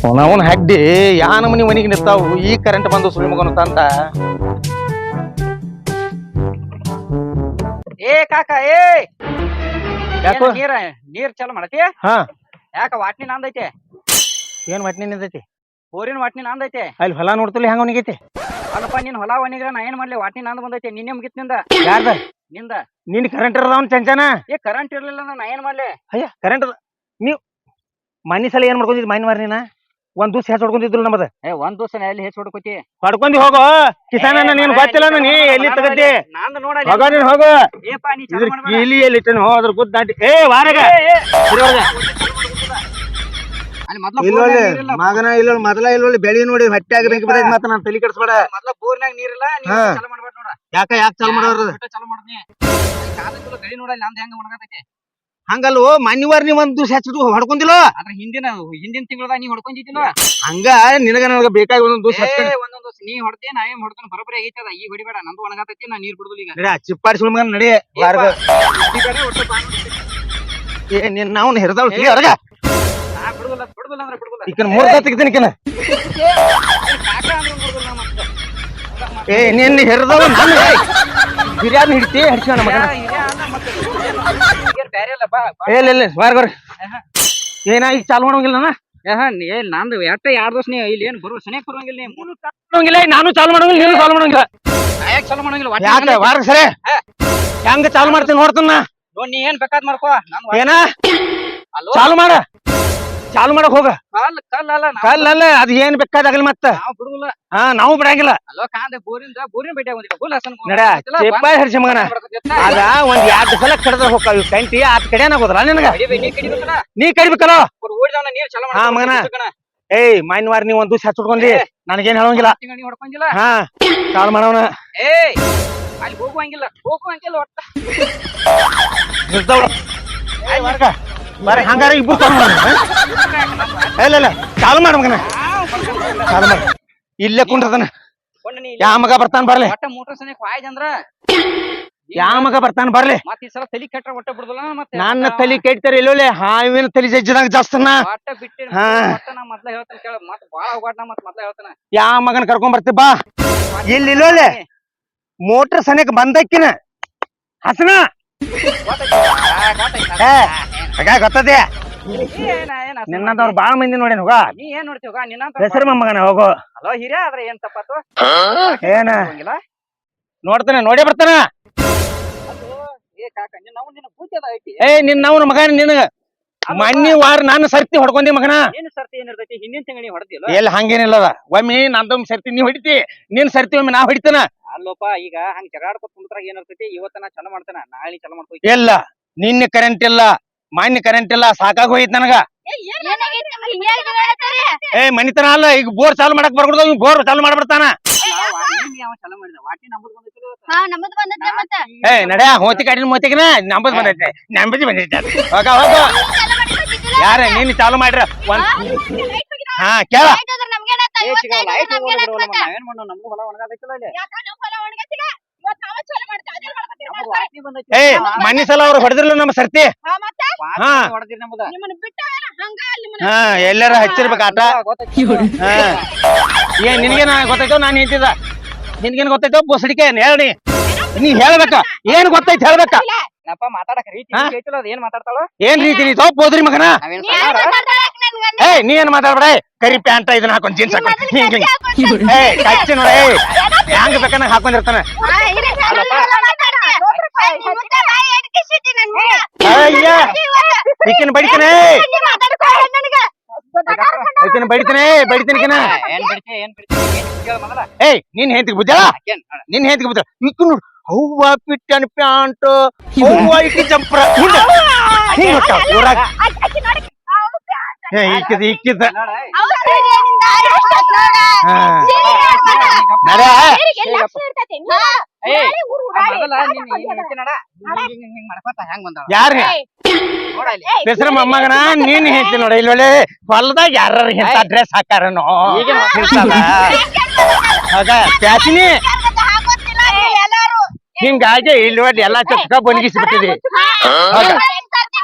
ಅವನ ಹಡ್ಡಿ ಯಾನ ಮನಿಗೆ ನಿಂತಾವು ಈ ಕರೆಂಟ್ ಬಂದು ಸುಳಿ ಮಗನು ಅಂತ ಏ ಕಾಕ ಏ ಯಾಕೋ ನೀರ್ ಚಲೋ ಮಾಡತಿ ಹಾ ಯಾಕ ವಾಟ್ನಿ ನಂದೈತೆ ಏನ್ ಮಟ್ನಿ ನಿಂತೈತಿ ಬೋರಿನ ವಾಟ್ನಿ ನಂದೈತೆ ಅಲ್ಲಿ ಹೊಲ ನೋಡ್ತಲಿ ಹೆಂಗ ಅವನಿಗೈತಿ ಅಲ್ಲಪ್ಪ ನಿನ್ ಹೊಲ ಒಣಿಗ್ರ ನಾ ಏನ್ ಮಾಡ್ಲಿ ವಾಟ್ನಿ ನಂದ್ ಬಂದೈತೆ ನಿನ್ನೆ ಮುಗಿತ್ ನಿಂದ ಯಾರ್ದ ನಿಂದ ನಿನ್ ಕರೆಂಟ್ ಇರದವನ್ ಚಂಚನ ಏ ಕರೆಂಟ್ ಇರ್ಲಿಲ್ಲ ನಾ ಏನ್ ಮಾಡ್ಲಿ ಅಯ್ಯ ಕರೆಂಟ್ ನೀವ್ ಮನಿ ಸಲ ಏನ್ ಮಾಡ್ಕೊಂಡಿದ್ ಮೈನ್ ಮಾರ್ನಿನ ಒಂದ್ ದಿವ್ಸ ಹೆಚ್ಚು ಹೊಡ್ಕೊಂಡಿದ್ರು ನಮ್ಮದ ಏ ಒಂದ್ ದಿವಸ ಎಲ್ಲಿ ಹೆಚ್ಚು ಹೊಡ್ಕೋತಿ ಹೊಡ್ಕೊಂಡಿ ಹೋಗೋ ಕಿಸಾನ ನೀನ್ ಗೊತ್ತಿಲ್ಲ ನೀ ಎಲ್ಲಿ ತಗತಿ ನಂದು ನೋಡಲ್ಲ ಹೋಗ ನೀನ್ ಹೋಗು ಏಪಾ ನೀ ಇದ್ರ ಚಲೋ ಮಾಡ್ಬೇಡ ಕೀಲಿಯಲ್ಲಿ ಇಟ್ಟನು ಅದ್ರ ಗುದ್ ದಾಟಿ ಏ ವಾರಗ ಅಲ್ಲಿ ಮೊದ್ಲ ಮಗನ ಇಲ್ಲ ಮೊದಲ ಇಲ್ಲ ಬೆಳಿ ನೋಡಿ ಹೊಟ್ಟೆ ಆಗಬೇಕು ಬರಕ್ ಮಾತ್ರ ನಾನು ತಲೆ ಕೆಡಿಸ್ಬೇಡ ಮೊದ್ಲ ಬೋರ್ನಾಗ ನೀರಿಲ್ಲ ನೀ ಚಲೋ ಮಾಡ್ಬೇಡ ನೋಡ ಯಾಕೆ ಚಾಲು ಮಾಡೋರು ಚಲೋ ಮಾಡ್ತೀನಿ ಕಾದ ಗಳಿ ನೋಡಲ್ಲ ನಂದು ಹೆಂಗ ಒಣಗತೈತಿ ಹಂಗಲ್ವೋ ಮನಿವಾರ ನೀವ್ ಒಂದ್ ದಿವ್ಸ ಹೆಚ್ಚು ಹೊಡ್ಕೊಂಡಿಲ್ಲ ಅದ್ರ ಹಿಂದಿನ ತಿಂಗಳದಾಗ ನೀ ಹೊಡ್ಕೊಂಡಿದ್ದಿಲ್ಲ ಹಂಗ ನಿನಗ ನನಗ ಬೇಕಾಗಿ ಒಂದೊಂದ್ ದಿವ್ಸ ಒಂದೊಂದ್ ದಿವಸ ನೀ ಹೊಡ್ತಿ ನಾ ಏನ್ ಹೊಡ್ತಾನ ಬರೋಬ್ಬರಿ ಆಗೈತದ ಈಗ ಹೊಡಿಬೇಡ ನಂದು ಒಣಗತೈತಿ ನಾ ನೀರ್ ಬಿಡುದಿಲ್ಲ ಈಗ ನಡಿ ಚಿಪ್ಪಾಡಿಸಿ ಮಗನ ನಡಿ ವಾರಗ ಏ ನಿನ್ ನಾವು ಹಿರಿದವ್ ಹೊರಗ ಬಿಡುದಿಲ್ಲ ಅಂದ್ರೆ ಬಿಡುದಿಲ್ಲ ಈಕನ ಮೂರ್ ತೆಗಿತೀನಿ ಈಕನ ಕಾಕ ಅಂದ್ರೆ ಬಿಡುದಿಲ್ಲ ಮತ್ತೆ ಏ ನಿನ್ನ ಹಿರಿದವ್ ನಾನು ಬಿರಿಯಾನಿ ಹಿಡ್ತಿ ಹಿಡ್ಸೋಣ ಮಗನ ಬೇರೆ ಅಲ್ಲ ಬಾ ಇಲ್ಲ ವಾರಗ ಏನ ಈಗ ಚಾಲು ಮಾಡೋಂಗಿಲ್ಲ ನಂದು ಎಟ್ಟ 2 ದಿವಸ ನೀ ಇಲ್ಲಿ ಏನ್ ಬರುವ ಸನಿಯಕ್ ಬರುವಂಗಿಲ್ಲ ನೀ ಮಾಡೋಂಗಿಲ್ಲ ನಾನು ಚಾಲು ಮಾಡೋಂಗಿಲ್ಲ ನೀನು ಚಾಲು ಮಾಡೋಂಗಿಲ್ಲ ಯಾಕೆ ಚಲೋ ಮಾಡಂಗಿಲ್ಲ ಯಾಕೆ ವಾರಗ ಸರಿ ಹೆಂಗ ಚಾಲು ಮಾಡ್ತೀನಿ ನೋಡ್ತನ ನೀ ಏನ್ ಬೇಕಾದ್ ಮಾಡ್ಕೋ ಏನ ಚಾಲು ಮಾಡ ಚಾಲು ಮಾಡಕ್ ಹೋಗ ಕಲ್ಲಲ್ಲ ಅದ್ ಏನ್ ಬೇಕಾದಾಗಲಿ ಮತ್ತ ನಾವು ಬಿಡುದಿಲ್ಲ ಹಾ ನಾವು ಬಿಡಂಗಿಲ್ಲ ಅಲ್ಲೋ ಕಾಂದೆ ಬೋರಿನ ಭೇಟಿ ಆಗೋದಿಲ್ಲ ಫುಲ್ ಹಸನ್ ನಡ ಚಿಪ್ಪ ಹಿಡ್ಸಿ ಮಗನ ಅದ ಒಂದ್ 2 ಸಲ ಕಡದ್ರ ಹೋಗ್ತಾವ ಕಂಟಿ ಆತ್ ಕಡೆನ ಹೋದ್ರಲ್ಲ ನಿನಗ ನೀ ಕಡಿಬೇಕಲ್ಲ ಓಡಿದವನ ನೀರ್ ಚಲೋ ಹಾ ಮಗನ ಏಯ್ ಮಾನ್ವಾರ ನೀವ್ ಒಂದ್ ದಿವ್ಸ ಹಚ್ಚಿಡ್ಕೊಂಡಿ ನನಗೇನ್ ಹೇಳಂಗಿಲ್ಲ ನೀ ಹೊಡ್ಕೊಂಗಿಲ್ಲ ಹಾ ಚಾಲು ಮಾಡವನ ಅಲ್ಲಿ ಹೋಗುವಂಗಿಲ್ಲ ಒಟ್ಟ ಬರ ಹಂಗಾರ ಇಬ್ರು ಚಾಲು ಮಾಡ ಇಲ್ಲ ಚಾಲು ಮಾಡ ಮಗನ ಚಾಲು ಮಾಡ ಇಲ್ಲೇ ಕುಂಡ್ರದನ ಯಾ ಮಗ ಬರ್ತಾನ ಬರ್ಲಿ ಒಟ್ಟ ಮೋಟರ್ ಸನಿಕ್ ವಾಯ್ದ ಅಂದ್ರ ಯಾ ಮಗ ಬರ್ತಾನ ಬರ್ಲಿ ಮತ್ ಈ ಸಲ ತಲಿ ಕೆಟ್ಟ ಒಟ್ಟ ಬಿಡುದಿಲ್ಲ ಮತ್ತೆ ನನ್ನ ತಲಿ ಕೆಟ್ಟಾರ ಇಲ್ಲೋಲೆ ಹಾವಿನ ತಲಿ ಜಜ್ಜಿದಾಗ ಜಾಸ್ತನ ಒಟ್ಟ ಬಿಟ್ಟಿ ಒಟ್ಟ ನಾ ಮೊದ್ಲ ಹೇಳ್ತಾನ ಕೇಳ ಮತ್ ಬಾಳ ಹೋಗಾಟ ಮತ್ ಮೊದ್ಲ ಹೇಳ್ತಾನ ಯಾ ಮಗನ್ ಕರ್ಕೊಂಡ್ ಬರ್ತಿ ಬಾ ಇಲ್ಲಿ ಇಲ್ಲೋಲೆ ಮೋಟರ್ ಸನಿಕ್ ಬಂದಕ್ಕಿನ ಹಸನ ಗೊತ್ತದೆ ನಿನ್ನದವ್ರು ಬಾಳ ಮಂದಿ ನೋಡಿ ಹೋಗ ನೀ ಏನ್ ನೋಡ್ತೀವ ನಿನ್ನ ಹೆಸರು ಮಮ್ಮಗನ ಹೋಗು ಅಲೋ ಹಿರಿಯ ಆದ್ರೆ ಏನ್ ತಪ್ಪಾತು ಏನ ನೋಡ್ತಾನೆ ನೋಡೇ ಬರ್ತಾನ ಕಾಕ ನಿನ್ನ ಬುದ್ಧಿ ಅದ ಐತಿ ನಿನ್ನವನ ಮಗನ ನಿನಗ ಮನ್ನಿ ವಾರ ನಾನು ಸರ್ತಿ ಹೊಡ್ಕೊಂಡಿ ಮಗನ ಏನ್ ಸರ್ತಿ ಏನಿರ್ತೈತಿ ಹಿಂದಿನ ತಿಂಗಳ ನೀ ಹೊಡೆದಿಲ್ಲ ಎಲ್ಲಿ ಹಂಗೇನಿಲ್ಲದ ಒಮ್ಮೆ ನಂದೊಮ್ಮೆ ಸರ್ತಿ ನೀ ಹೊಡಿತಿ ನಿನ್ ಸರ್ತಿ ಒಮ್ಮೆ ನಾ ಹೊಡಿತಾನ ಅಲ್ಲೋಪ ಈಗ ಹಂಗ ಜಗಾಡ್ಕೊತ ಕುಂತ್ರಾಗ ಏನಿರ್ತೈತಿ ಇವತ್ತ ನಾ ಚಲೋ ಮಾಡ್ತಾನ ನಾಳೆ ಚಲೋ ಮಾಡ್ಕೊ ಇಲ್ಲ ನಿನ್ನೆ ಕರೆಂಟ್ ಇಲ್ಲ ಮನ್ನಿ ಕರೆಂಟ್ ಇಲ್ಲ ಸಾಕಾಗ ಹೋಯ್ತು ನನಗ ಮನಿತನ ಅಲ್ಲ ಈಗ ಬೋರ್ ಚಾಲು ಮಾಡಕ್ ಬರ್ಕೊಡ್ದ ಬೋರ್ ಚಾಲು ಮಾಡ್ಬಿಡ್ತಾನ ಚಲೋ ಮಾಡಿದ ವಾಟಿ ನಂಬದ್ ನಡ್ಯಾ ಹೋತಿ ಕಾಡಿನ ಮೋತಿಗಿನ ನಂಬದ್ ಬಂದೈತೆ ನಂಬದಿ ಬಂದೈತೆ ಹೋಗ ಹೋಗ ಯಾರ ನೀನ್ ಚಾಲು ಮಾಡ್ರ ಹಾ ಕೇಳ ನಾವೇನ್ ಮಾಡೋ ನಮ್ದು ಹೊಲ ಒಣಗಾದೈತಿಲ್ಲ ಮನಿ ಸಲ ಅವ್ರು ಹೊಡೆದಿರ್ಲ ನಮ್ಮ ಸರ್ತಿ ಹೊಡೆದಿರಿ ನಮ್ದ ಹಾ ಎಲ್ಲಾರ ಹಚ್ಚಿರ್ಬೇಕ ಆಟ ಏನ್ ನಿನ್ಗೇನ ಗೊತ್ತಾಯ್ತವ ನಾನ್ ಹೇಳ್ತಿದ್ದ ನಿನ್ಗೇನ್ ಗೊತ್ತಾಯ್ತವ ಬೊಸಡಿಕೆ ಹೇಳಿ ನೀ ಹೇಳ್ಬೇಕ ಏನ್ ಗೊತ್ತೈತಿ ಹೇಳ್ಬೇಕ ಮಾತಾಡಕ ರೀತಿ ಏನ್ ಮಾತಾಡ್ತಾಳ ಏನ್ ರೀತಿ ನೀ ಹೋದ್ರಿ ಮಗನ ನೀ ಏನ್ ಮಾತಾಡ್ಬೇಡ ಕರಿ ಪ್ಯಾಂಟ್ ಇದನ್ನ ಹಾಕೊಂಡ್ ಜೀನ್ಸ್ ಹಾಕೊಂಡ್ ಕಚ್ಚಿ ನೋಡ ಹ್ಯಾಂಗ ಬೇಕನ್ನ ಹಾಕೊಂಡಿರ್ತಾನ ಈಕಿನ ಬಡಿತಾನೆ ಈಕಿನ ಬಡಿತೀನಿ ನೀನ್ ಹೆಂತಿಗೆ ಬುದ್ಧ ನಿನ್ ಹೆಂತಿಗೆ ಬುದ್ಧ ಈಕ ನೋಡು ಹೂವ ಪಿಟ್ಟನ್ ಪ್ಯಾಂಟ್ ಹೂವ ಇಕ್ಕಿ ಜಂಪ್ರ ಊರಾಗ ಇಕ್ಕಿದ್ದ ಯಾರ ಹೆಸರು ಮೊಮ್ಮಗನ ನೀನ್ ಹೇಳ್ತಿ ನೋಡ ಇಲ್ಲೊಳ್ಳೆ ಹೊಲದಾಗ ಯಾರ ಇಂತ ಡ್ರೆಸ್ ಹಾಕಾರನೋ ಆಗ ಪ್ಯಾಚಿನಿ ಹಿಂಗಾಗಿ ಇಲ್ವಡ್ ಎಲ್ಲಾ ಚೊಕ್ಕ ಬೊಣಗಿಸಿ ಬಿಟ್ಟಿದಿ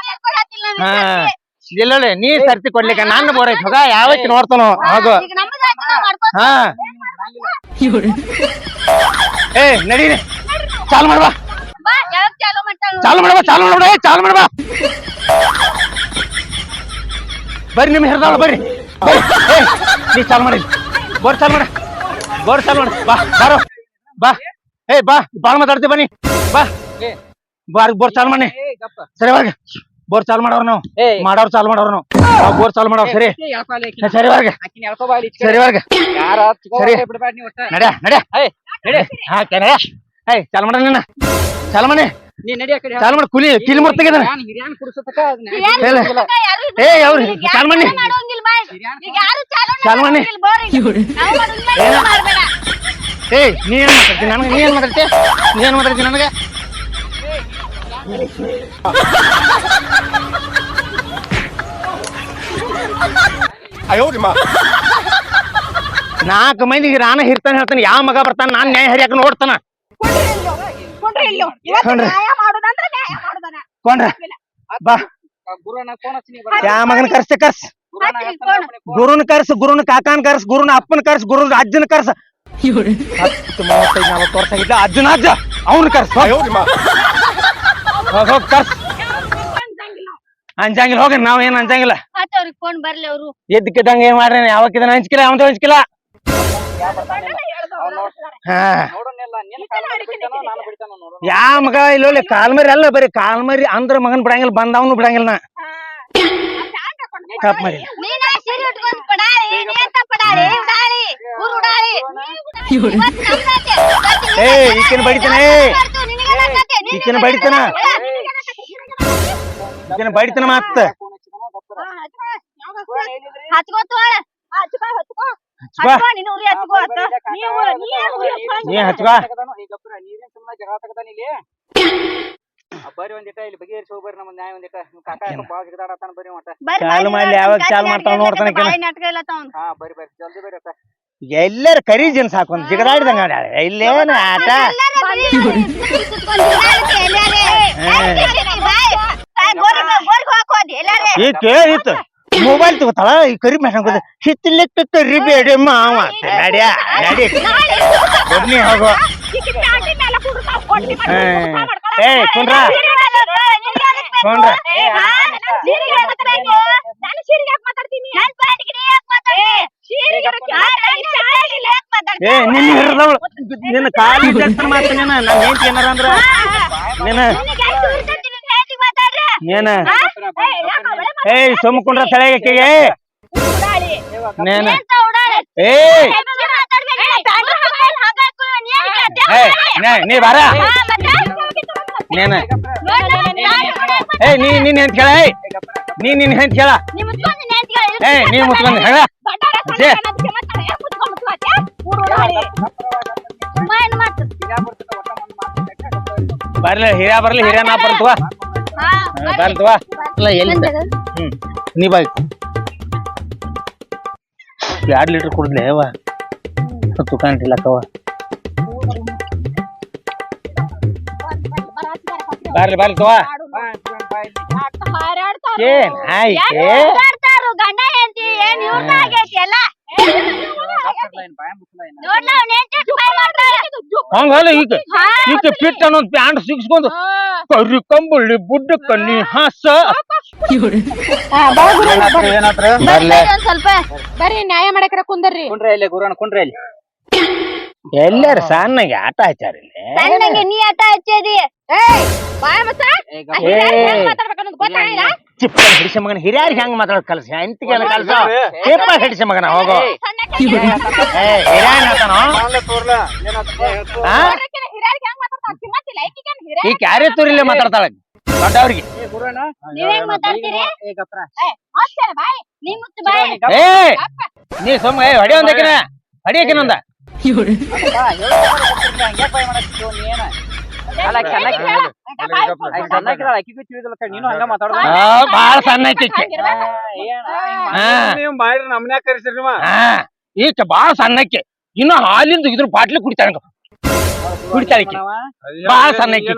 ಇಲ್ಲ ನೀ ಸರ್ತಿ ಕೊಡ್ಲಿಕ್ಕೆ ನನ್ನ ಬೋರ್ ಐತಿ ಹೋಗ ಯಾವತ್ತಿ ನೋಡ್ತಾನೋ ಹೋಗು ಈಗ ನಮ್ಮದ್ ಆಯ್ತು, ನಾವ್ ಮಾಡ್ಕೊಂತ ಹಾ ಏ ನಡೀರಿ ಚಾಲು ಮಾಡ್ಬಾ ಬಾ, ಯಾವಾಗ ಚಾಲು ಮಾಡ್ತಾಳ ನೋಡು. ಚಾಲು ಮಾಡ್ಬಾ ಚಾಲು ಮಾಡ್ಬಾ ಬರ್ರಿ ನಿಮ್ ಹಿಡ್ದಾಳ ಬರ್ರಿ ಬರ್ರಿ. ಏ ನೀ ಚಾಲು ಮಾಡಿ ಬೋರ್ ಚಾಲು ಮಾಡ ಬಾ ಬಾರೋ ಬಾ ಏ ಬಾ ಬಾಳ ಮಾತಾಡ್ತೀವಿ ಬನ್ನಿ ಬಾ ಬಾರ್ ಬೋರ್ ಚಾಲು ಮಾಡಿ ಸರಿ ಇವಾಗ ಬೋರ್ ಚಾಲು ಮಾಡೋರು ನಾವು ಮಾಡೋರು ಚಾಲು ಮಾಡೋರು ನಾವು ಬೋರ್ ಚಾಲು ಮಾಡೋರು ಸರಿ ಸರಿ ಇವಾಗ ಸರಿ ಇವಾಗ ಸರಿ ನಡ್ಯಾ ನಡ್ಯಾ ಹಾಕೆ ನಡ್ಯಾ ಏಯ್ ಚಾಲು ಮಾಡ ನಿನ್ನ ಚಾಲು ಮಾಡಿ ಚಾಲು ಮಾಡಿ ಕುಲಿ ಕಿಲಿ ಮುರ್ತಗಿದಾನೆ ಯಾರು ಏ ಅವ್ರು ಚಾಲು ಮಾಡಿ ಮಾಡೋಂಗಿಲ್ಲ ಬಾ. ಈಗ ಯಾರು ಚಾಲು ಚಾಲು ಮಾಡಿ ಮಾಡೋಂಗಿಲ್ಲ, ಬೋರ್ ಈಗ. ನಾವು ಮಾಡೋದ್ನ ನೀನು ಮಾಡ್ಬೇಡ. ಏಯ್ ನೀ ಏನ್ ಮಾತಾಡ್ತೀನಿ ನನಗೆ ನೀ ಏನ್ ಮಾತಾಡ್ತೀನಿ ನನಗೆ ನಾಲ್ಕು ಮಂದಿಗೆ ನಾನು ಹಿರ್ತಾನೆ ಹೇಳ್ತಾನೆ ಯಾವ ಮಗ ಬರ್ತಾನ ನಾನ್ ನ್ಯಾಯ ಹರಿಯಾಕ ನೋಡ್ತಾನ ಕೊಂಡ್ರೆ ಇಲ್ಲೋ. ಇವತ್ತು ನ್ಯಾಯ ಮಾಡೋದಂದ್ರೆ ನ್ಯಾಯ ಮಾಡೋದನ. ಕೊಂಡ್ರ ಬಾ ಯಾವ ಮಗನ ಕರ್ಸ ಗುರುನ ಕರ್ಸ ಗುರುನ ಕಾಕಾನ್ ಕರ್ಸ ಗುರುನ ಅಪ್ಪನ ಕರ್ಸ ಗುರುನ ಅಜ್ಜನ ಕರ್ಸ 35-40 ವರ್ಷ ಆಗಿದ್ದ ಅಜ್ಜನ ಅಜ್ಜ ಅವನು ಕರ್ಸ ಹೋಗ್ ಕರ್ಸ್ ಅಂಜಂಗಿಲ್ಲ ಹೋಗ ನಾವ್ ಏನ್ ಅಂಜಂಗಿಲ್ಲ ಆತ ಅವ್ರಿಗೆ ಫೋನ್ ಬರ್ಲಿ ಅವರು. ಎದ್ದಕ್ಕಿದ್ದಂಗ ಏನ್ ಮಾಡ್ರಿ ಯಾವಕ್ಕಿದನ ಹಂಚ್ಕಿಲ್ಲ ಅವಂದ ಹಂಚ್ಕಿಲ್ಲ ಹಾ ಯಾ ಮಗ ಇಲ್ಲ ಕಾಲ್ಮರಿ ಅಲ್ಲ ಬರೀ ಕಾಲ್ಮರಿ ಅಂದ್ರ ಮಗನ್ ಬಿಡಂಗಿಲ್ಲ ಬಂದವನು ಬಿಡಂಗಿಲ್ಲ ನಾ ತಪ್ಪ ಮಾಡಿ ನೀನ ಸೀರೆ ಉಟ್ಕೊಂಡ್ ಪಡಾರಿ, ನೀ ಅಂತ ಪಡಾರಿ, ಉಡಾರಿ, ಊರ್ ಉಡಾರಿ. ಇವತ್ತು ನಮ್ದಾತೆ. ಏ ಈಕಿನ ಬಡಿತಾನ ಈಕಿನ ಬಡಿತಾನ ಈಕಿನ ಬಡಿತಾನ ಮತ್ತ ಹಚ್ಕೋತ ಬಾ ನೀನು ಉರಿ ಹಚ್ಕೋ ಆತ. ನೀ ಹಚ್ಕೋ ಬರ್ರಿ ಒಂದಿಟ ಇಲ್ಲಿ ಬಗೆಹರಿಸಿ ಹೋಗ್ಬರ್ರಿ ನಮ್ಮ ನ್ಯಾಯ ಒಂದಿಟ ಕಾಕ ಬಾಳ ಸಿಗದಾಡತಾನ ಬರ್ರಿ ಮಟ ಚಾಲು ಮಾಡ್ಲಿ ಯಾವಾಗ ಚಾಲು ಮಾಡ್ತಾವ ನೋಡ್ತಾನ ಹಾ ಬರ್ರಿ ಜಲ್ದಿ ಬರ್ರಿ ಅಕ್ಕ ಎಲ್ಲರ ಕರಿ ಜನ ಸಾಕೊಂಡ್ ಜಿಗದಾಡಿದಂಗ ಇಲ್ಲೇನ ಆಟ ಈಕೆ ಇತ್ತು ಮೊಬೈಲ್ ತಗೋತಾಳ ಈ ಕರಿ ಮಾಡ್ಕೊಂಡ್ ಹಿತ್ತಲಿಕ್ಕ ಕರಿ ಬೇಡ ಮಾವ ನಡ್ಯಾ ನಡಿ ಒಬ್ನಿ ಹೋಗೋ ಏ ಕುಂಡ್ರ ಕುಂಡ್ರ ಏ ನಿನ್ನ ಹಿಡ್ದವಳು ನಿನ್ನ ಕಾಲಿ ಜಡ್ತನ ಮಾತು ನೀನ ನನ್ನ ಹೆಂಡತಿ ಏನಾರ ಅಂದ್ರ ನೀನ ನೀನ ಏಯ್ ಸುಮ್ಕೊಂಡ್ರ ತಲೆಗೆ ನೀನ ಏಯ್ ನೀ ಬಾರ ನೀನ ಏಯ್ ನೀ ನಿನ್ ಹೆಂತ ಕೇಳ ನೀ ನಿನ್ ಹೆಂತ ಕೇಳ ಏಯ್ ನೀ ಮುತ್ಕೊಂಡ್ ಹೇಳ ಬರ್ಲಿ ಹಿರಿಯ ಬರ್ಲಿ ಹಿರಿಯ ನಾ ಬರ್ತವಾ ಬರ್ತವಾ ಅಲ್ಲ ಎಲ್ಲಿಂದ ನೀ ಬಾ 2 ಲೀಟರ್ ಕುಡ್ದ್ಲೆ ಅವ ತುಕಾನ್ ಇಲ್ಲಕ್ಕವ ಬರ್ಲಿ ಬರ್ಲಿ ತವಾ ಏನ್ ಆಯ್ಕೆ ಗಂಡ ಹೆಂಡತಿ ಏನ್ ಇವ್ರನ್ನ ಆಗೈತಿ ಎಲ್ಲ ಹಂಗಲ್ಲ ಈಗ ಈಗ ಫಿಟ್ ಅನ್ನೋದು ಪ್ಯಾಂಟ್ ಸಿಕ್ಸ್ಕೊಂಡು ಕರಿ ಕಂಬಳ್ಳಿ ಬುಡ್ಡ ಕಣ್ಣಿ ಹಾಸ ಸ್ವಲ್ಪ ಬರ್ರಿ ನ್ಯಾಯ ಮಾಡಕ್ರ ಕುಂದರ್ರಿ ಕುಂಡ್ರೆ ಇಲ್ಲಿ ಗುರುಣ ಕುಂಡ್ರೆ ಇಲ್ಲಿ ಎಲ್ಲಾರು ಸಣ್ಣಗೆ ಆಟ ಹಚ್ಚಾರ ಸಣ್ಣಗೆ ನೀ ಆಟ ಹಚ್ಚೇದಿ ಏಯ್ ಬಾಯ ಮತ್ತ ಮಾತಾಡ್ಬೇಕನ್ನೋದು ಗೊತ್ತಾಗಿಲ್ಲ ಚಿಪ್ಪ ಹಿಡಿಸ ಮಗನ ಹಿರಿಯರಿಗೆ ಹೆಂಗ್ ಮಾತಾಡೋದು ಕಲ್ಸ ಎಂತಿಗೆ ಕಲ್ಸ ಚಿಪ್ಪ ಹಿಡಿಸ ಮಗನ ಹೋಗೋ ಈ ಕ್ಯಾರೆ ತೂರಿಲ್ಲೇ ಮಾತಾಡ್ತಾಳ ದೊಡ್ಡವ್ರಿಗೆ ಏ ನೀ ಸುಮ್ಮ ಹೊಡಿ ಒಂದಕಿನ ಹೊಡಿಯಕಿನೊಂದ ಬಾಳ ಸಣ್ಣ ಈಕ ಬಾಳ ಸಣ್ಣಕ್ಕೆ ಇನ್ನು ಹಾಲಿಂದ ಇದ್ರ ಬಾಟ್ಲಿ ಕುಡಿತಾಳ ಕುಡಿತಾಳಿಕೆ ಬಾಳ ಸಣ್ಣಕ್ಕೆ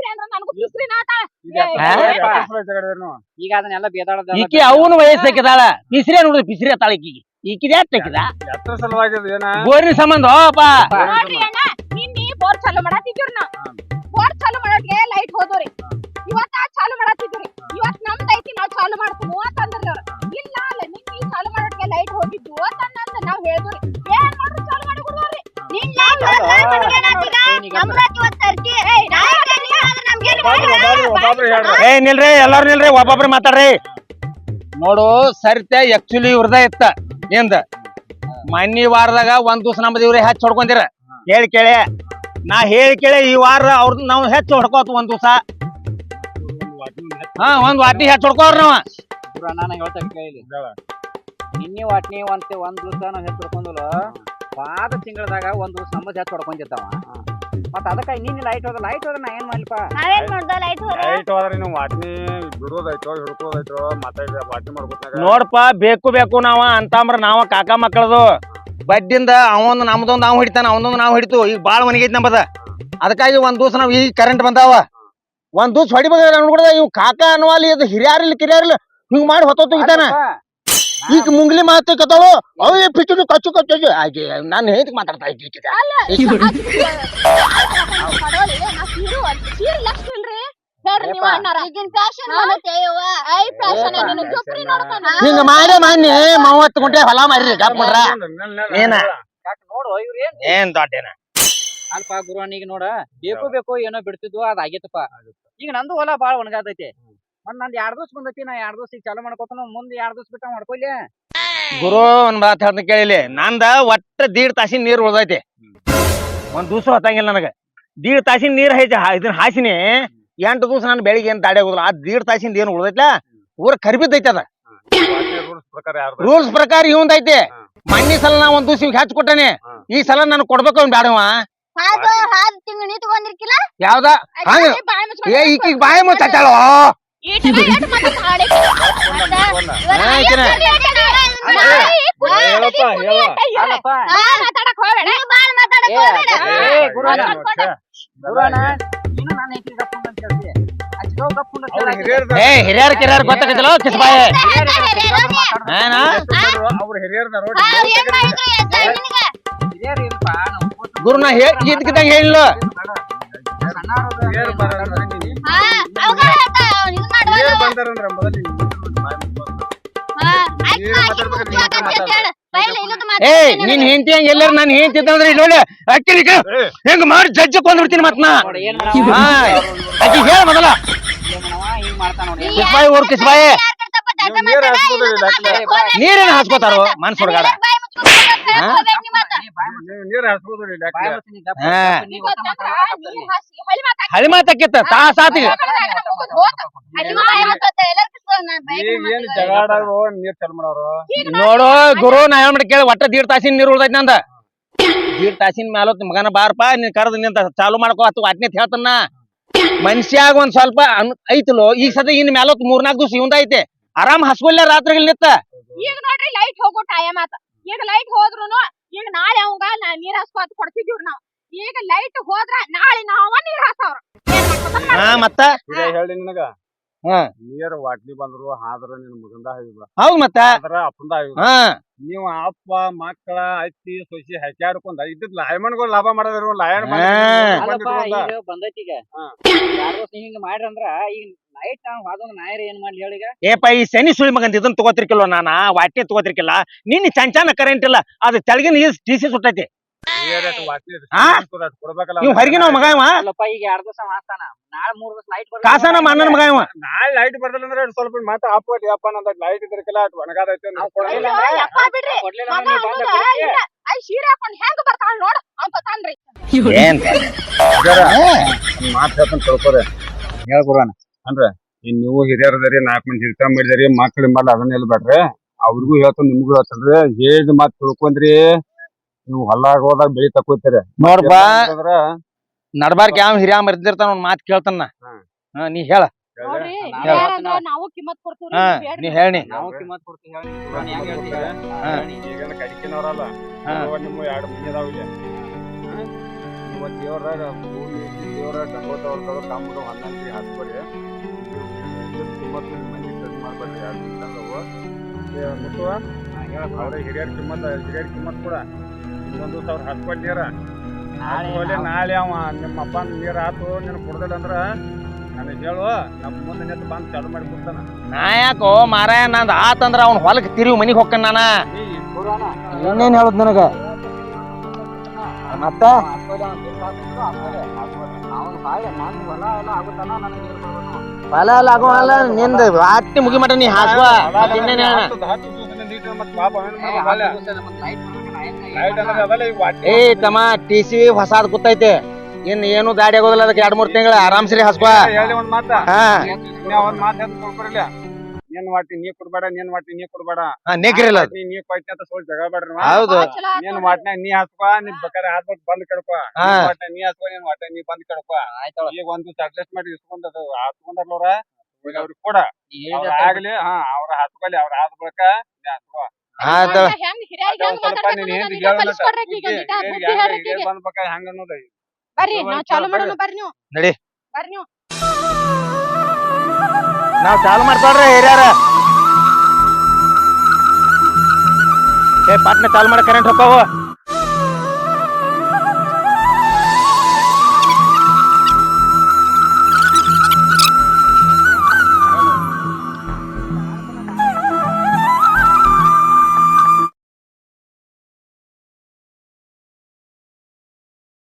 ಬಿಸ್ರಿ ಅಂದ್ರ ನನಗೂ ಬಿಸ್ರಿ ನಾಟ ಈಗ ಅದನ್ನೆಲ್ಲ ಬೇದಾಡದ ಈಕಿ ಅವನು ವಯಸ್ಸಾಕಿದಾಳ ಪಿಸ್ರಿ ನೋಡುದು ಪಿಸ್ರಿ ಅತ್ತಾಳ ಈಕಿದ ಹಾಕಿದ ಗೋರಿನ ಸಂಬಂಧ ನೋಡ್ರಿ ಅಣ್ಣ ನಿನ್ನಿ ಬೋರ್ ಚಾಲು ಮಾಡತ್ತಿದ್ರಿ ನಾ ಬೋರ್ ಚಾಲು ಮಾಡೋಕೆ ಲೈಟ್ ಹೋದ್ರಿ ಇವತ್ತ ಚಾಲು ಮಾಡತ್ತಿದ್ರಿ ಇವತ್ ನಮ್ದ ಐತಿ ನಾವ್ ಚಾಲು ಮಾಡ್ತೀವಿ ಅಂತ ಅಂದ್ರಿ ಅವ್ರ ಇಲ್ಲ ಅಲ್ಲ ನಿನ್ನಿ ಚಾಲು ಮಾಡೋಕೆ ಲೈಟ್ ಹೋಗಿದ್ದು ಅಂತ ನಾವ್ ಹೇಳಿದ್ರಿ ಏನ್ ಮಾಡ್ರಿ ಚಾಲು ಮಾಡಿ ಕೊಡ್ರಿ ಏ ನಿಲ್ರಿ ಎಲ್ಲಾರು ನಿಲ್ರಿ ಒಬ್ಬೊಬ್ರು ಮಾತಾಡ್ರಿ ನೋಡು ಸರಿತೆ ಆಕ್ಚುಲಿ ಇವ್ರದ ಇತ್ತ ನಿಂದ ಮನ್ನಿ ವಾರದಾಗ ಒಂದ್ ದಿವ್ಸ ನಮ್ಮದ ಇವ್ರೆ ಹೆಚ್ಚು ಹೊಡ್ಕೊಂಡಿರ ಹೇಳಿ ಕೇಳಿ ನಾ ಹೇಳಿ ಕೇಳಿ ಈ ವಾರ ಅವ್ರದ್ ನಾವ್ ಹೆಚ್ಚು ಹೊಡ್ಕೋತ ಒಂದ್ ದಿವ್ಸ ಒಂದ್ ವಾಟಿ ಹೆಚ್ಚು ಹೊಡ್ಕೋರ್ ನಾವ ನಾನು ಹೇಳ್ತಾ ಕೇಳಿ ನಿನ್ನೆ ವಾಟ್ನಿ ಒಂದ್ ದಿವಸ ನಾವ್ ಹೆಚ್ಚು ಹೊಡ್ಕೊಂಡಲ್ಲ ಪಾದ ತಿಂಗಳದಾಗ ಒಂದ್ ದಿವಸ ನಮ್ಮದ್ ಹೆಚ್ಚು ಹೊಡ್ಕೊಂಡಿರ್ತಾವ ಮತ್ತ ಅದಕ್ಕಾಗಿ ನಿನ್ನೆ ಲೈಟ್ ಹೋದ್ರ ನಾ ಏನ್ ಮಾಡ್ಲಿಪ್ಪ ನಾವೇನ್ ಮಾಡ್ದ ಲೈಟ್ ಹೋದ್ರೆ ನೀವು ವಾಟ್ನಿ ಬಿಡೋದಾಯ್ತೋ ಹಿಡ್ಕೋದಾಯ್ತೋ ಮತ್ತೆ ವಾಟ್ನಿ ಮಾಡ್ಕೊತ ನೋಡಪ್ಪ ಬೇಕು ನಾವ ಅಂತಂದ್ರ ನಾವ ಕಾಕ ಮಕ್ಕಳದು ಬಡ್ಡಿಂದ ಅವೊಂದು ನಮ್ದೊಂದು ನಾವು ಹಿಡಿತಾನ ಅವನೊಂದು ನಾವು ಹಿಡಿತು ಈಗ ಬಾಳ ಮನೆಗೈತಿ ನಮ್ಮದ ಅದಕ್ಕಾಗಿ ಒಂದ್ ದಿವ್ಸ ನಾವ್ ಈಗ ಕರೆಂಟ್ ಬಂದಾವ ಒಂದ್ ದಿವ್ಸ ಹೊಡಿಬೇಕ ಅನ್ಕೊಡ ಇವ್ ಕಾಕ ಅನ್ನುವಲ್ಲಿ ಇದು ಹಿರಿಯಾರಿಲ್ಲ ಕಿರಿಯಾರಿಲ್ಲ ಹಿಂಗ್ ಮಾಡಿ ಹೊತ್ತೋತು ಇದ್ದಾನ ಈಗ ಮುಂಗ್ಲಿ ಮಾತು ಕತಾಳು ಅವೇ ಪಿಚ್ಚು ಕಚ್ಚು ಕಚ್ಚು ಹಾಗೆ ನಾನು ಹೇಗೆ ಮಾತಾಡ್ತಾ ಇದ್ದೆ ಹಿಂಗ ಮಾಡೇ ಮಾನ್ಯ 30 ಗುಂಟೆ ಹೊಲ ಮಾರಿ ಗಪ್ ಮಾಡ್ರ ಏನ ನೋಡು ಇವ್ರ ಏನ್ ದೊಡ್ಡೇನ ಅಲ್ಪ ಗುರುವಣ್ಣಿಗ ನೋಡ ಬೇಕು ಏನೋ ಬಿಡ್ತಿದ್ವು ಅದ್ ಆಗೈತಪ್ಪ ಈಗ ನಂದು ಹೊಲ ಬಾಳ ಒಣಗಾದೈತಿ ಮತ್ ನಂದ್ 2 ದಿವಸ ಬಂದೈತಿ ನಾ 2 ದಿವಸ ಚಾಲು ಮಾಡ್ಕೊತಾನ ಮುಂದ್ 2 ದಿವಸ ಬಿಟ್ಟ ಮಾಡ್ಕೊಲ್ಲಿ ಗುರು ಒಂದ್ ಮಾತು ಹೇಳ್ತ ಕೇಳಿಲಿ ನಂದ ಒಟ್ಟ 1.5 ತಾಸಿನ ನೀರ್ ಉಳ್ದೈತಿ ಒಂದ್ ದಿವ್ಸ ಹೊತ್ತಂಗಿಲ್ಲ ನನಗ 1.5 ತಾಸಿನ ನೀರ್ ಐತಿ ಇದನ್ನ ಹಾಸಿನಿ 8 ದಿವ್ಸ ನಾನು ಬೆಳಿಗ್ಗೆ ಏನ್ ತಾಡೆ ಹೋದ್ರ ಆ 1.5 ತಾಸಿಂದ ಏನ್ ಉಳ್ದೈತ್ಲ ಊರ ಕರಿಬಿದ್ದೈತಿ ಅದ ರೂಲ್ಸ್ ಪ್ರಕಾರ ಇವಂದೈತಿ ಮಣ್ಣಿ ಸಲ ನಾ ಒಂದ್ ದಿವ್ಸ ಹೆಚ್ಚು ಕೊಟ್ಟನೆ ಈ ಸಲ ನಾನು ಕೊಡ್ಬೇಕು ಅವ್ನ್ ಬ್ಯಾಡವ ಯಾವ್ದ ಹಂಗ ಏ ಈಕಿಗ್ ಬಾಯಿ ಮುಚ್ಚಾಳೋ ಏ ಹಿರಿಯರ್ ಕಿರಿಯರ್ ಗೊತ್ತಾಗತ್ತಲ್ಲ ಕಿಸ್ಬಾಯಿ ಗುರು ನಾ ಇದಕ್ಕಿದ್ದಂಗ ಹೇಳಿಲ್ಲ ಏ ನಿನ್ ಹೆಂಡತಿ ಹಂಗ ಎಲ್ಲಾರ ನಾನು ಹೆಂಡತಿದ್ದಂದ್ರೆ ನೋಡಿ ಅಕ್ಕಿ ಹೆಂಗ ಮಾಡಿ ಜಡ್ಜ್ ಕೊಂಡ್ಬಿಡ್ತೀನಿ ಮತ್ ನಾ ಅಕ್ಕಿ ಹೇಳ ಮೊದಲ ಕಿಸ್ಬಾಯಿ ಊರ್ ಕಿಸ್ಬಾಯಿ ನೀರೇನು ಹಾಸ್ಕೋತಾರೋ ಮನ್ಸೊಳಗಾಡ ಹಳಿ ಮಾತಕ್ಕಿತ್ತ ತಾಸಾತಿಗೆ ನೋಡು ಗುರು ನಾ ಹೇಳ್ಬಿಟ್ಟು ಕೇಳಿ ಒಟ್ಟ 1.5 ತಾಸಿನ ನೀರು ಉಳ್ದೈತಿ ನಂದ 1.5 ತಾಸಿನ ಮ್ಯಾಲ ಮಗನ ಬಾರಪ್ಪ ನೀನ್ ಕರೆದ್ ನಿಂತ ಚಾಲು ಮಾಡ್ಕೋ ಹತ್ತು ವಾಟ್ನಿ ಹೇಳ್ತಾನ ಮನುಷ್ಯಾಗ ಒಂದ್ ಸ್ವಲ್ಪ ಐತಲೋ ಈಗ ಸದ ಇನ್ ಮ್ಯಾಲ 3-4 ದಿವ್ಸ ಇವಂದ ಐತೆ ಆರಾಮ್ ಹಸ್ಕೊಲ್ಲ ರಾತ್ರಿ ನಿತ್ತ ಈಗ ನೋಡ್ರಿ ಲೈಟ್ ಹೋಗೋ ಟೈಮ್ ಆತ ಈಗ ಲೈಟ್ ಹೋದ್ರುನು ಈಗ ನಾಳೆ ಅವಂಗ ನೀರ್ ಹಾಸ್ಕೋತ ಕೊಡ್ತಿದ್ವಿ ನಾವ್ ಈಗ ಲೈಟ್ ಹೋದ್ರ ನಾಳೆ ನಾವ ನೀರ್ ಹಾಸವ್ರ ಮತ್ತ ಹೇಳಿ ನಿನಗ ನೀರ್ ವಾಟ್ಲಿ ಬಂದ್ರು ಆದ್ರ ನಿನ್ ಮಗಂದ ಹೌದ್ ಮತ್ತ ಅಪ್ಪಂದ ನೀವು ಅಪ್ಪ ಮಕ್ಕಳ ಅತ್ತಿ ಸೊಸಿ ಹಚ್ಚಾಡ್ಕೊಂಡ ಇದ್ದಿದ್ ಲಾಯಮನ್ಗಳು ಲಾಭ ಮಾಡೋದ್ರ ಲಾಯನ್ ಬಂದೈತಿ ಈಗ ಹಿಂಗ ಮಾಡ್ರಂದ್ರ ಈಗ ಲೈಟ್ ಹೋದಂಗ ನಾಯರ್ ಏನ್ ಮಾಡ್ಲಿ ಹೇಳೀಗ ಏಪ ಈ ಶನಿ ಸುಳಿ ಮಗಂತ ಇದನ್ನ ತಗೋತಿರ್ಕಿಲ್ವ ನಾನ ವಾಟ್ನಿ ತಗೋತಿರ್ಕಿಲ್ಲ ನಿನ್ನ ಚಂಚಾನ ಕರೆಂಟ್ ಇಲ್ಲ ಅದು ತೆಳಗಿನ ಟಿಸಿ ಸುಟ್ಟೈತಿ ಇವ್ ಹೊರಗಿನ ಮಗ ಇವ ಈಗ 2 ದಿವಸ ಹಾಸ್ತಾನ ನಾಳೆ 3 ದಿವಸ ಲೈಟ್ ಕಾಸನ ಅಣ್ಣನ ಮಗ ಇವ ನಾಳೆ ಲೈಟ್ ಬರ್ದಲ್ಲ ಅಂದ್ರೆ ಸ್ವಲ್ಪ ಮಾತ್ರ ಆಪ್ಕೊಡಿ ಅಪ್ಪ ನಂದ ಲೈಟ್ ಇದ್ರಕ್ಕೆಲ್ಲ ಅಟ್ ಒಣಗಾದೈತೆ ಸೀರೆ ಹಾಕೊಂಡ್ ಹೆಂಗ್ ಬರ್ತಾಳ ನೋಡ್ ಅವ್ನ್ ಗೊತ್ತಾನ್ರಿ ಏನ್ ಮಾತ್ ಹೇಳ್ತಾನ ತಿಳ್ಕೊರಿ ಹೇಳ್ಕೊಡಣ ಅಂದ್ರ ನೀವು ಹಿರಿಯರದರಿ 4 ಮಂದಿ ಹಿರಿತ ಮಾಡಿದರಿ ಮಕ್ಳ ಮೇಲೆ ಅದನ್ನೆಲ್ಲ ಬೇಡ್ರಿ ಅವ್ರಿಗೂ ಹೇಳ್ತಾನ ನಿಮ್ಗೂ ಹೇಳ್ತಾನ್ರಿ ಹೇಳಿ ಮಾತ್ ತಿಳ್ಕೊಂಡ್ರಿ ನೀವು ಹೊಲ್ಲಾಗ ಹೋದಾಗ ಬೆಳಿ ತಕೋತೀರಿ ನೋಡ್ಬಾ ನಡ್ಬಾರ್ಕ ಯಾವ ಹಿರಿಯ ಮರ್ದಿರ್ತಾನ ಒಂದ್ ಮಾತ್ ಕೇಳ್ತಾನ ನೀ ಹೇಳ ನಾವು ಕಿಮ್ಮತ್ ಕೊಡ್ತೀವಿ ನೀ ಹೇಳಿ ನಾವು ಕಿಮ್ಮತ್ ಕೊಡ್ತೀವಿ ಈಗ ಕಡಿಕಿನವ್ರಲ್ಲ ನಿಮ್ಮ 2 ಮಂದಿ ಅದಾವ ಇಲ್ಲಿ ಇವತ್ತು ದೇವ್ರಾಗ ಭೂಮಿ ದೇವ್ರ ಗಂಗೋದವ್ರದವ್ರ ಕಾಮುಗಳು 11 ಹಾಕ್ಬೇಡಿ ಕಿಮ್ಮತ್ತು ಮಂದಿ ಖರ್ಚು ಮಾಡ್ಬೇಡ್ರಿ 2 ದಿವಸ ಮುಟ್ಟುವ ಅವ್ರ ಹಿರಿಯರ ಕಿಮ್ಮತ್ ಕೂಡ ಇನ್ನೊಂದು ದಿವಸ ಅವ್ರು ಹಾಕ್ಬೇಡಿ ನೀರ ನಾಳೆ ಅವ ನಿಮ್ಮ ಅಪ್ಪ ನೀರ್ ಹಾಕು ನೀನು ಕುಡ್ದಿಲ್ಲ ಅಂದ್ರ ನನಗೆ ಹೇಳು ನಮ್ಮ ಮುಂದೆ ನಿಂತು ಬಂದು ಚಾಲು ಮಾಡಿ ಕೊಡ್ತಾನ. ನಾ ಯಾಕೋ ಮಾರಾಯ ನಂದ್ ಆತಂದ್ರ ಅವ್ನ ಹೊಲಕ್ ತಿರುಗಿ ಮನಿಗ್ ಹೊಕ್ಕನ್ ನಾನ. ಇನ್ನೇನ್ ಹೇಳುದ್ ನನಗ ಮತ್ತ ಹೊಲ ಎಲ್ಲ ಆಗೋಲ್ಲ ನಿಂದ ಅಟ್ಟಿ ಮುಗಿ ಮಟ ನೀ ಹಾಸುವ ಇನ್ನೇನ್ ಹೇಳ. ಏ ತಮ್ಮ TC ಹೊಸಾದ್ ಕೂತೈತೆ ಇನ್ ಏನು ಗಾಡಿ ಆಗೋದಿಲ್ಲ ಅದಕ್ಕೆ 2-3 ತಿಂಗಳ ಆರಾಮ್ಸರಿ ಹಸ್ಕೋ. ಹೇಳಿ ಒಂದ್ ಮಾತ ಒಂದ್ ಮಾತು ಹೇಳ್ಕೊಡ್ಬರ್ಲಿ ನೀನ್ ವಾಟಿ ನೀ ಕೊಡ್ಬೇಡ ನೆಗ್ರಿಲ್ಲ ನೀ ಕೊಯ್ತಿ ಅಂತ ಸೋಲ್ ಜಗ ಬೇಡ್ರಿ. ಹೌದು ನೀನ್ ವಾಟ್ನಾಗ ನೀ ಹಾಸ್ಕೋ ನೀ ಬೇಕಾದ್ರೆ ಹಾಸ್ಬಿಟ್ಟು ಬಂದ್ ಕೆಡ್ಕೋ ನೀ ಹಾಸ್ಕೋ ನೀನ್ ವಾಟ ನೀ ಬಂದ್ ಕೆಡ್ಕೋ. ಈಗ ಒಂದ್ ದಿವಸ ಅಡ್ಜಸ್ಟ್ ಮಾಡಿ ಇಸ್ಕೊಂಡ್ ಹಾಸ್ಕೊಂಡವ್ರ ಅವ್ರಿಗೆ ಕೂಡ ಆಗ್ಲಿ ಅವ್ರ ಹಾಸ್ಕೊಲಿ ಅವ್ರ ಹಾದ್ ಬಳಕ ನೀ ಹಾಸ್ಕೋ. ಸ್ವಲ್ಪ ನೀನ್ ಏನ್ ಬಂದ್ಬೇಕ ಹಂಗ ಅನ್ನೋದು ಬರ್ರಿ ನಾವ್ ಚಾಲು ಮಾಡೋಣ ಬರ್ರಿ ನೀವು ನಡಿ ಬರ್ರಿ ನೀವು ನಾವ್ ಚಾಲು ಮಾಡ್ತಾಳ್ರಿ ಹಿರಿಯಾರ. ಏ ಪಾಟ್ನ ಚಾಲು ಮಾಡಿ ಕರೆಂಟ್ ಹೋಗ್ತಾವ.